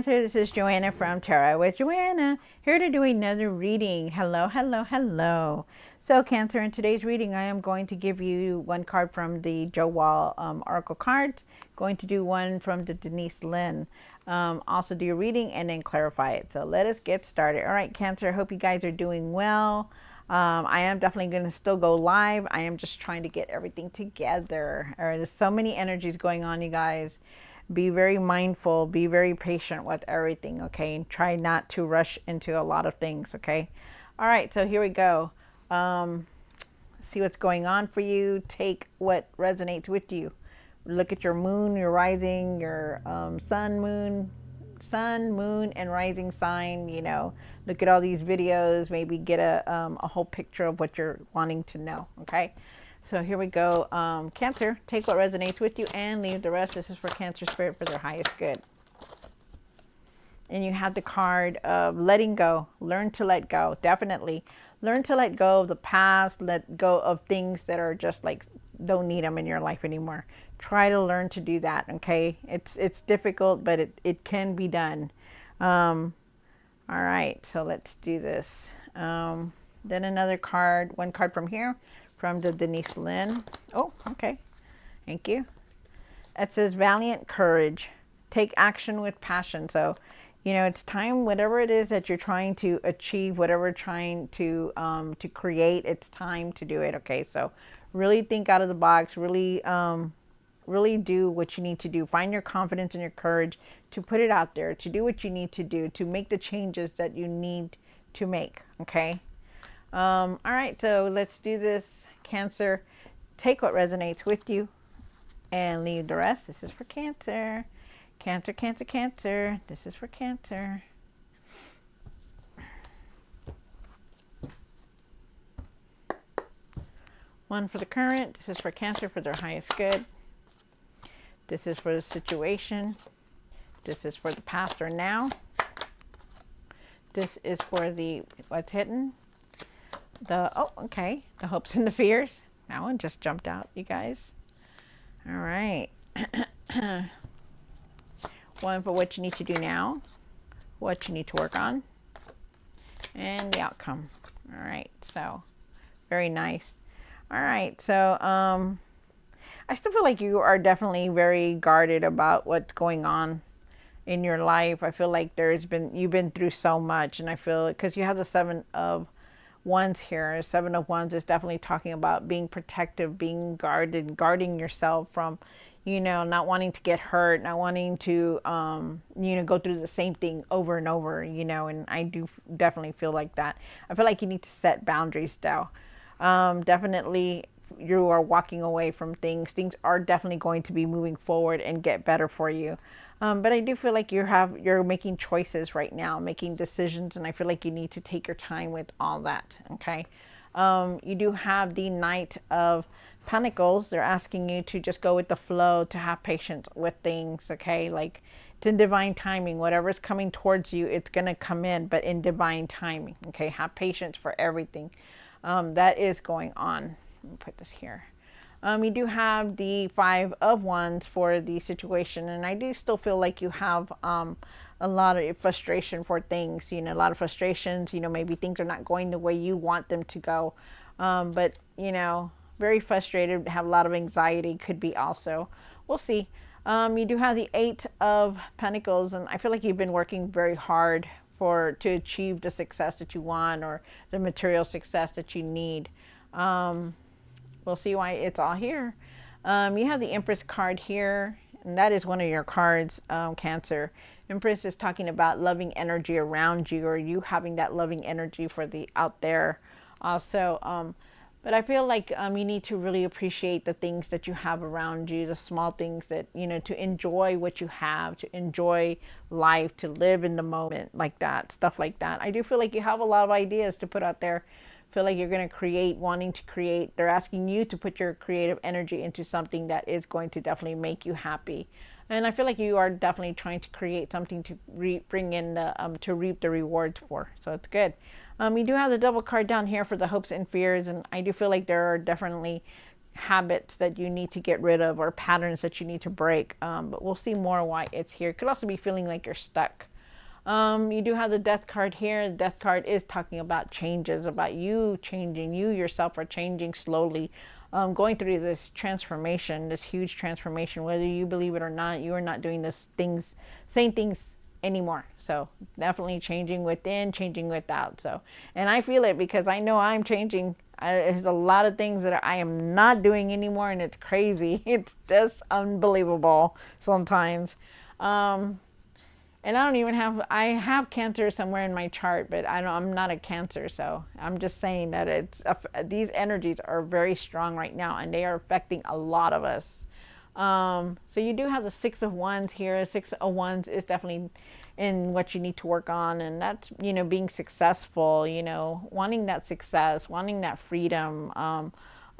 Cancer, this is Joanna from Tarot with Joanna, here to do another reading. Hello, hello, hello. So Cancer, in today's reading, I am going to give you one card from the Joe Wall Oracle cards, going to do one from the Denise Linn. Also do your reading and then clarify it. So let us get started. All right, Cancer, I hope you guys are doing well. I am definitely going to still go live. I am just trying to get everything together. There's so many energies going on, you guys. Be very mindful, be very patient with everything, okay? And try not to rush into a lot of things, okay? All right, so here we go. See what's going on for you. Take what resonates with you. Look at your moon, your rising, your sun, moon, and rising sign. You know, look at all these videos. Maybe get a whole picture of what you're wanting to know, okay? So here we go. Cancer, take what resonates with you and leave the rest. This is for Cancer Spirit for their highest good. And you have the card of letting go. Learn to let go. Definitely. Learn to let go of the past. Let go of things that are just like, don't need them in your life anymore. Try to learn to do that, okay? It's difficult, but it can be done. All right, so let's do this. Then another card, one card from here, from the Denise Linn. Oh, okay. Thank you. It says valiant courage. Take action with passion. So, you know, it's time, whatever it is that you're trying to achieve, whatever you're trying to create, it's time to do it. Okay, so really think out of the box. Really, really do what you need to do. Find your confidence and your courage to put it out there, to do what you need to do, to make the changes that you need to make. Okay. All right, so let's do this, Cancer. Take what resonates with you and leave the rest. This is for Cancer. Cancer, Cancer, Cancer. This is for Cancer. One for the current. This is for Cancer for their highest good. This is for the situation. This is for the past or now. This is for the what's hidden. Okay, the hopes and the fears. That one just jumped out, you guys. All right. One for what you need to do now, what you need to work on, and the outcome. All right, so very nice. All right, so I still feel like you are definitely very guarded about what's going on in your life. I feel like you've been through so much, and I feel because you have the Seven of Wands here. Seven of Wands is definitely talking about being protective, being guarded, guarding yourself from, you know, not wanting to get hurt, not wanting to, you know, go through the same thing over and over, you know, and I do definitely feel like that. I feel like you need to set boundaries though. Definitely you are walking away from things. Things are definitely going to be moving forward and get better for you. But I do feel like you're making choices right now, making decisions, and I feel like you need to take your time with all that, okay? You do have the Knight of Pentacles. They're asking you to just go with the flow, to have patience with things, okay? Like, it's in divine timing. Whatever's coming towards you, it's going to come in, but in divine timing, okay? Have patience for everything. That is going on. Let me put this here. You do have the Five of Wands for the situation, and I do still feel like you have a lot of frustration for things, you know, a lot of frustrations, you know, maybe things are not going the way you want them to go, but, you know, very frustrated, have a lot of anxiety, could be also. We'll see. You do have the Eight of Pentacles, and I feel like you've been working very hard to achieve the success that you want or the material success that you need. We'll see why it's all here. You have the Empress card here, and that is one of your cards, Cancer. Empress is talking about loving energy around you, or you having that loving energy for the out there also. But I feel like you need to really appreciate the things that you have around you, the small things that, you know, to enjoy what you have, to enjoy life, to live in the moment like that, stuff like that. I do feel like you have a lot of ideas to put out there. Feel like you're going to create, wanting to create. They're asking you to put your creative energy into something that is going to definitely make you happy. And I feel like you are definitely trying to create something to bring in to reap the rewards for. So it's good. You do have the Devil card down here for the hopes and fears, and I do feel like there are definitely habits that you need to get rid of or patterns that you need to break. But we'll see more why it's here. It could also be feeling like you're stuck. You do have the death card here. The death card is talking about changes, about you changing. You yourself are changing slowly, going through this transformation, this huge transformation. Whether you believe it or not, you are not doing this things, same things anymore. So definitely changing within, changing without. So, and I feel it because I know I'm changing. There's a lot of things that I am not doing anymore, and it's crazy. It's just unbelievable sometimes. Um, and I don't even have, I have Cancer somewhere in my chart, but I'm not a Cancer. So I'm just saying that these energies are very strong right now, and they are affecting a lot of us. So you do have the Six of Wands here. Six of Wands is definitely in what you need to work on, and that's, being successful, wanting that success, wanting that freedom,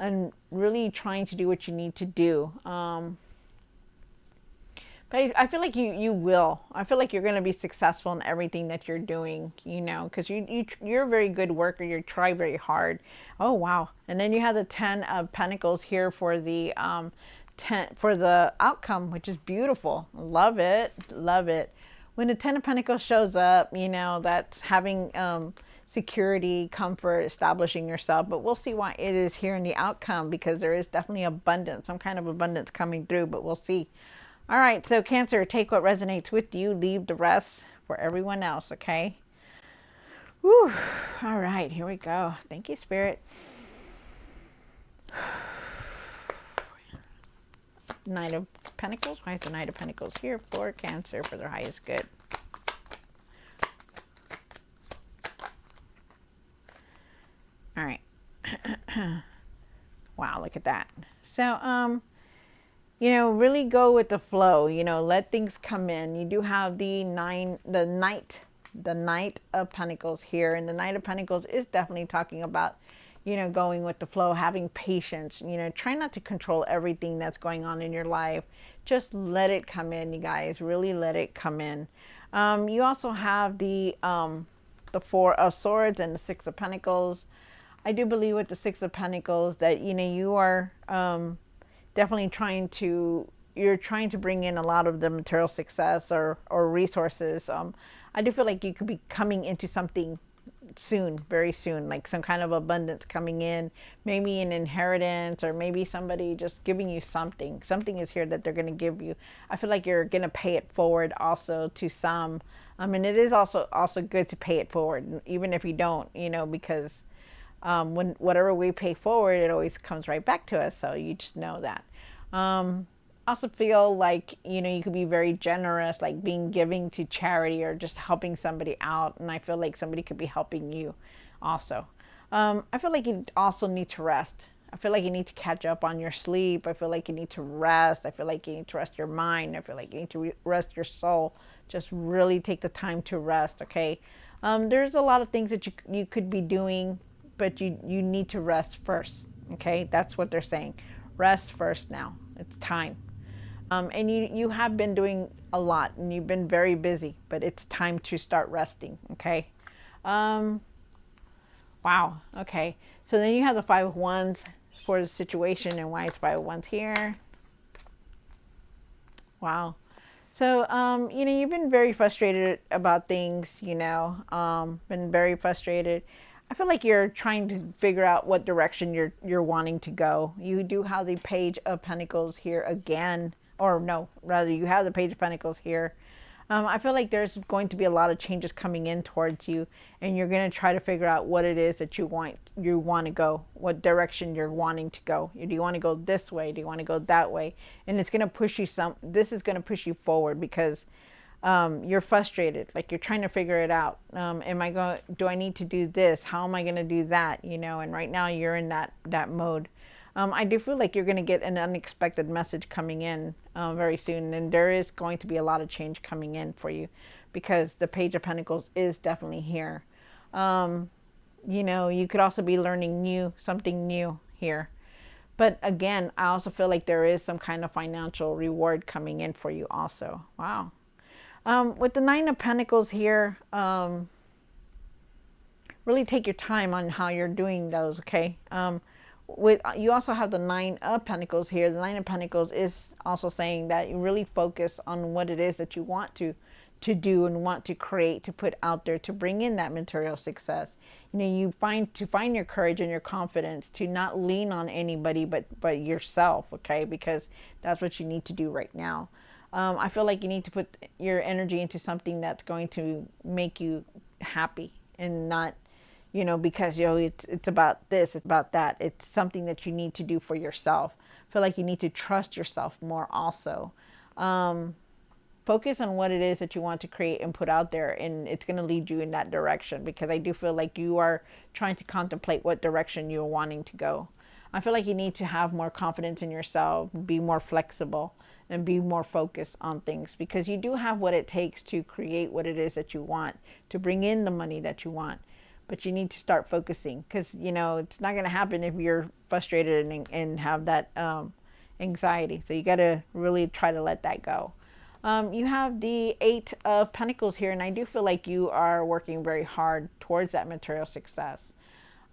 and really trying to do what you need to do. But I feel like you will. I feel like you're going to be successful in everything that you're doing, because you're a very good worker. You try very hard. Oh, wow. And then you have the Ten of Pentacles here for the for the outcome, which is beautiful. Love it. Love it. When the Ten of Pentacles shows up, that's having security, comfort, establishing yourself. But we'll see why it is here in the outcome, because there is definitely abundance, some kind of abundance coming through, but we'll see. All right, so Cancer, take what resonates with you, leave the rest for everyone else, okay? Whew. All right, here we go. Thank you, Spirit. Knight of Pentacles. Why is the Knight of Pentacles here for Cancer for their highest good? All right. Wow, look at that. So, really go with the flow, let things come in. You do have the Knight of Pentacles here. And the Knight of Pentacles is definitely talking about, going with the flow, having patience, try not to control everything that's going on in your life. Just let it come in, you guys, really let it come in. You also have the Four of Swords and the Six of Pentacles. I do believe with the Six of Pentacles that, you are, definitely trying to bring in a lot of the material success or resources. I do feel like you could be coming into something soon, very soon, like some kind of abundance coming in, maybe an inheritance, or maybe somebody just giving you something. Something is here that they're going to give you. I feel like you're going to pay it forward also to some. And it is also good to pay it forward, even if you don't, because when whatever we pay forward, it always comes right back to us. So you just know that. Also feel like, you could be very generous, like being giving to charity or just helping somebody out. And I feel like somebody could be helping you also. I feel like you also need to rest. I feel like you need to catch up on your sleep. I feel like you need to rest. I feel like you need to rest your mind. I feel like you need to rest your soul. Just really take the time to rest, okay? There's a lot of things that you could be doing, but you need to rest first, okay? That's what they're saying. Rest first now. It's time. And you have been doing a lot, and you've been very busy, but it's time to start resting, okay? Wow, okay. So then you have the Five of Wands for the situation, and why it's Five of Wands here. Wow. So, you've been very frustrated about things, been very frustrated. I feel like you're trying to figure out what direction you're wanting to go. You do have the Page of Pentacles here again, or no, rather you have the Page of Pentacles here. I feel like there's going to be a lot of changes coming in towards you, and you're going to try to figure out what it is that you want to go, what direction you're wanting to go. Do you want to go this way? Do you want to go that way? And it's going to push you this is going to push you forward, because you're frustrated, like you're trying to figure it out. Do I need to do this? How am I going to do that? And right now you're in that mode. I do feel like you're going to get an unexpected message coming in very soon, and there is going to be a lot of change coming in for you, because the Page of Pentacles is definitely here. You could also be learning something new here. But again, I also feel like there is some kind of financial reward coming in for you also. Wow. With the Nine of Pentacles here, really take your time on how you're doing those, okay? You also have the Nine of Pentacles here. The Nine of Pentacles is also saying that you really focus on what it is that you want to to do and want to create, to put out there, to bring in that material success. You know, you find your courage and your confidence to not lean on anybody but yourself, okay? Because that's what you need to do right now. I feel like you need to put your energy into something that's going to make you happy, and not, you know, because, you know, it's about this, it's about that. It's something that you need to do for yourself. I feel like you need to trust yourself more also. Focus on what it is that you want to create and put out there, and it's going to lead you in that direction, because I do feel like you are trying to contemplate what direction you're wanting to go. I feel like you need to have more confidence in yourself, be more flexible, and be more focused on things, because you do have what it takes to create what it is that you want, to bring in the money that you want. But you need to start focusing, because, you know, it's not going to happen if you're frustrated and have that anxiety. So you got to really try to let that go. You have the Eight of Pentacles here, and I do feel like you are working very hard towards that material success.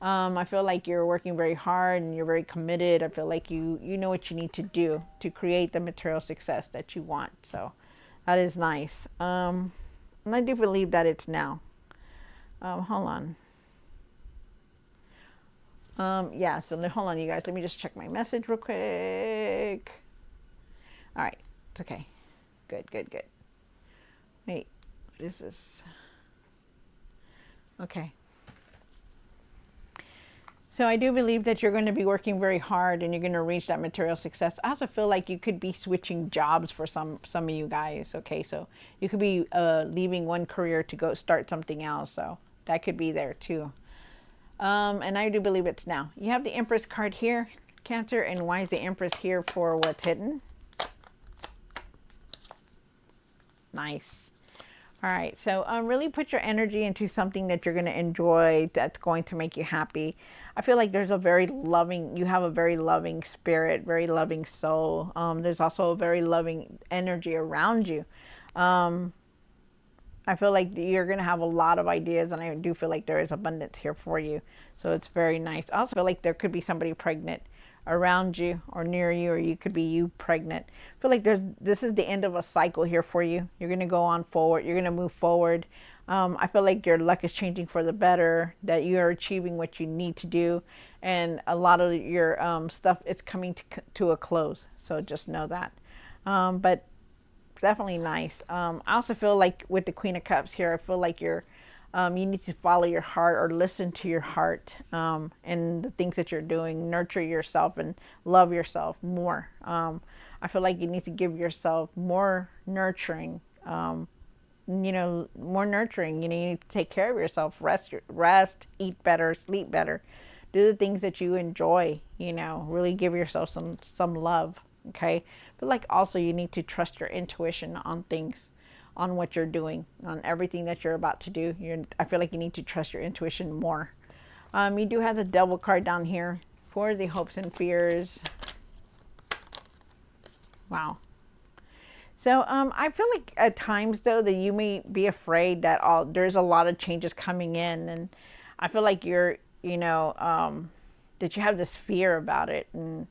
I feel like you're working very hard and you're very committed. I feel like you know what you need to do to create the material success that you want. So that is nice. And I do believe that it's now. Hold on. Yeah, so hold on, you guys. Let me just check my message real quick. All right, it's okay. Good, good, good. Wait, what is this? Okay. So I do believe that you're going to be working very hard and you're going to reach that material success. I also feel like you could be switching jobs for some of you guys. Okay, so you could be leaving one career to go start something else. So that could be there too. And I do believe it's now. You have the Empress card here, Cancer, and why is the Empress here for what's hidden? Nice. All right, so really put your energy into something that you're going to enjoy, that's going to make you happy. I feel like there's a very loving, you have a very loving spirit, very loving soul. There's also a very loving energy around you. I feel like you're going to have a lot of ideas, and I do feel like there is abundance here for you. So it's very nice. I also feel like there could be somebody pregnant around you or near you, or you could be you pregnant. I feel like this is the end of a cycle here for you. You're going to go on forward. You're going to move forward. I feel like your luck is changing for the better, that you are achieving what you need to do, and a lot of your stuff is coming to a close. So just know that. But definitely nice. I also feel like with the Queen of Cups here, I feel like you need to follow your heart, or listen to your heart, and the things that you're doing. Nurture yourself and love yourself more. I feel like you need to give yourself more nurturing, you know, more nurturing. You know, you need to take care of yourself, rest, eat better, sleep better, do the things that you enjoy, you know, really give yourself some love. Okay. But like also you need to trust your intuition on things, on what you're doing, on everything that you're about to do. I feel like you need to trust your intuition more. You do have the Devil card down here for the hopes and fears. Wow. So I feel like at times though that you may be afraid that there's a lot of changes coming in, and I feel like you're, you know, that you have this fear about it. And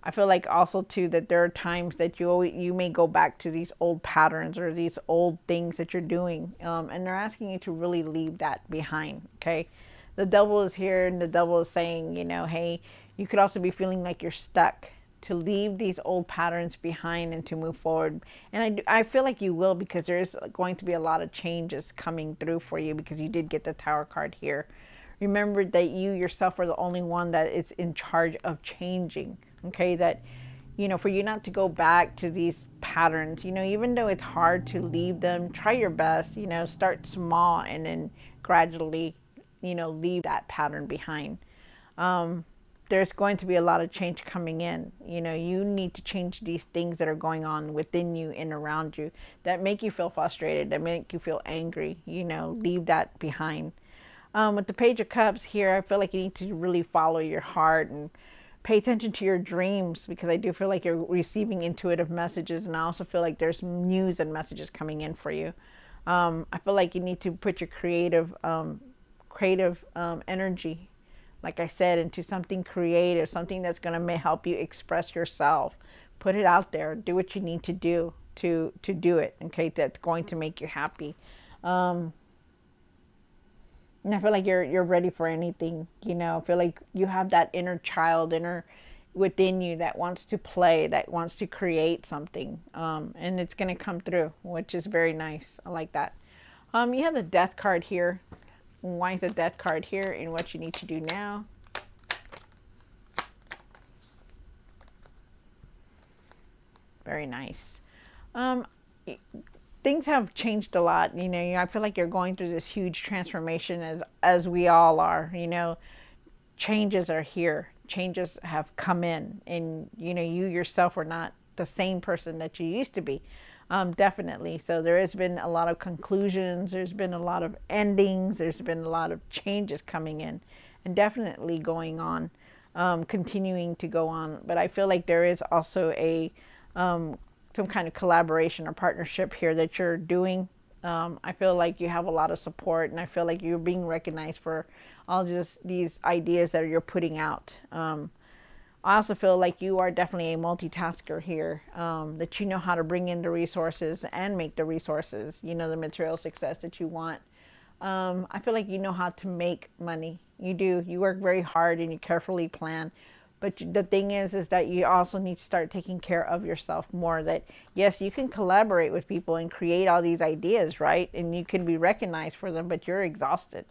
I feel like also too that there are times that you may go back to these old patterns or these old things that you're doing, and they're asking you to really leave that behind. Okay, the Devil is here, and the Devil is saying, you know, hey, you could also be feeling like you're stuck, to leave these old patterns behind and to move forward. And I feel like you will, because there's going to be a lot of changes coming through for you, because you did get the Tower card here. Remember that you yourself are the only one that is in charge of changing. Okay, that, you know, for you not to go back to these patterns, you know, even though it's hard to leave them, try your best, you know, start small and then gradually, you know, leave that pattern behind. There's going to be a lot of change coming in. You know, you need to change these things that are going on within you and around you that make you feel frustrated, that make you feel angry. You know, leave that behind. With the Page of Cups here, I feel like you need to really follow your heart and pay attention to your dreams, because I do feel like you're receiving intuitive messages, and I also feel like there's news and messages coming in for you. I feel like you need to put your creative energy, like I said, into something creative, something that's going to help you express yourself. Put it out there. Do what you need to do. to do it. Okay, that's going to make you happy. Um, and I feel like you're ready for anything. You know, I feel like you have that inner child, inner within you that wants to play, that wants to create something, and it's gonna come through, which is very nice. I like that. You have the death card here. Why is the death card here, and what you need to do now? Very nice. Um, Things have changed a lot. You know, I feel like you're going through this huge transformation as we all are. You know, changes are here. Changes have come in, and you know, you yourself are not the same person that you used to be. Definitely. So there has been a lot of conclusions. There's been a lot of endings. There's been a lot of changes coming in, and definitely going on, continuing to go on. But I feel like there is also a some kind of collaboration or partnership here that you're doing. I feel like you have a lot of support, and I feel like you're being recognized for all just these ideas that you're putting out. I also feel like you are definitely a multitasker here, that you know how to bring in the resources and make the resources, you know, the material success that you want. I feel like you know how to make money. You do. You work very hard and you carefully plan. But the thing is that you also need to start taking care of yourself more. That yes, you can collaborate with people and create all these ideas, right? And you can be recognized for them, but you're exhausted.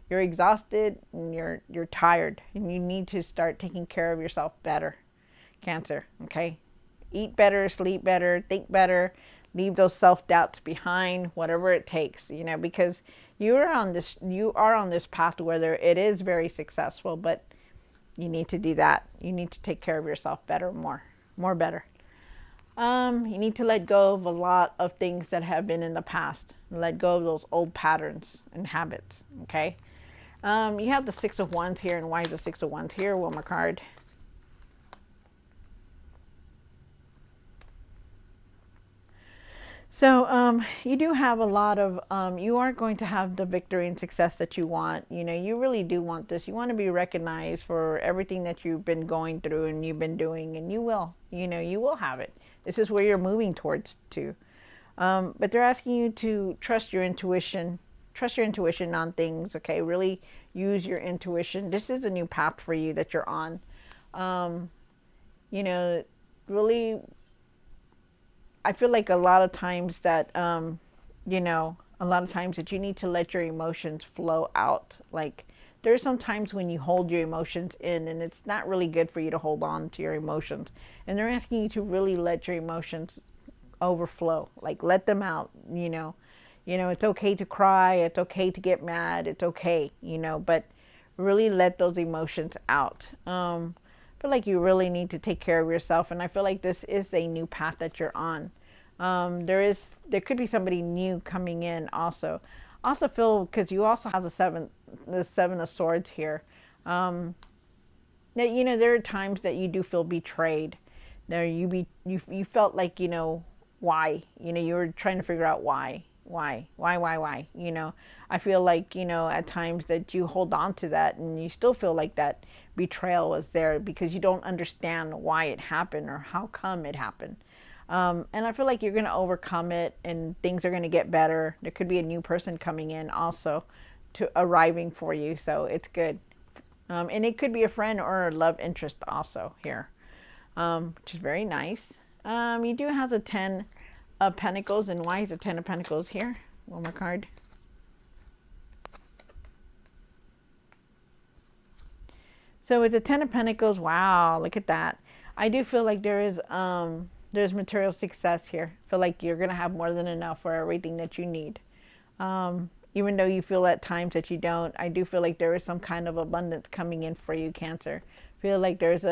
You're exhausted and you're tired, and you need to start taking care of yourself better. Cancer, okay? Eat better, sleep better, think better, leave those self-doubts behind, whatever it takes, you know, because you are on this path where it is very successful, but you need to do that. You need to take care of yourself better, more better. You need to let go of a lot of things that have been in the past. Let go of those old patterns and habits. Okay. You have the Six of Wands here, and why is the Six of Wands here? One more card. So you do have a lot of, you aren't going to have the victory and success that you want. You know, you really do want this. You want to be recognized for everything that you've been going through and you've been doing, and you will. You know, you will have it. This is where you're moving towards to. But they're asking you to trust your intuition. Trust your intuition on things, okay? Really use your intuition. This is a new path for you that you're on. You know, really, I feel like a lot of times that, you know, a lot of times that you need to let your emotions flow out. Like, there's some times when you hold your emotions in, and it's not really good for you to hold on to your emotions. And they're asking you to really let your emotions overflow, like let them out, you know. You know, it's okay to cry, it's okay to get mad, it's okay, you know, but really let those emotions out. I feel like you really need to take care of yourself, and I feel like this is a new path that you're on. There could be somebody new coming in also. Also feel, because you also have the Seven of Swords here. That, you know, there are times that you do feel betrayed. There you felt like, you know, why, you know, you were trying to figure out why, you know. I feel like, you know, at times that you hold on to that, and you still feel like that betrayal was there because you don't understand why it happened or how come it happened. And I feel like you're going to overcome it, and things are going to get better. There could be a new person coming in also to arriving for you, so it's good. And it could be a friend or a love interest also here, which is very nice. You do have the Ten of Pentacles, and why is the Ten of Pentacles here? One more card. So it's a Ten of Pentacles. Wow, look at that. I do feel like there's material success here. I feel like you're gonna have more than enough for everything that you need. Even though you feel at times that you don't, I do feel like there is some kind of abundance coming in for you, Cancer. I feel like there's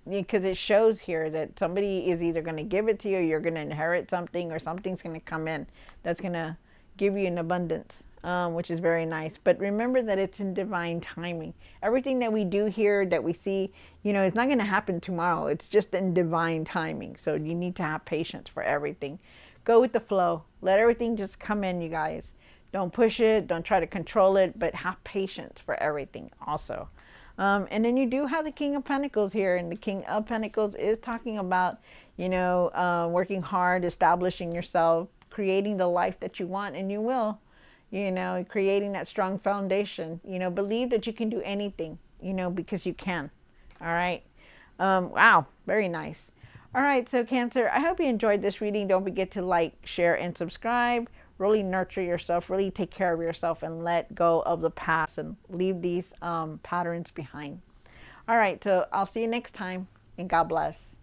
because it shows here that somebody is either going to give it to you, or you're going to inherit something, or something's going to come in that's going to give you an abundance, which is very nice. But remember that it's in divine timing. Everything that we do here, that we see, you know, it's not going to happen tomorrow. It's just in divine timing. So you need to have patience for everything. Go with the flow. Let everything just come in, you guys. Don't push it. Don't try to control it, but have patience for everything also. And then you do have the King of Pentacles here, and the King of Pentacles is talking about, working hard, establishing yourself, creating the life that you want, and you will, creating that strong foundation. Believe that you can do anything, because you can. All right. Wow, very nice. All right, so Cancer, I hope you enjoyed this reading. Don't forget to like, share, and subscribe. Really nurture yourself, really take care of yourself, and let go of the past and leave these patterns behind. All right, so I'll see you next time, and God bless.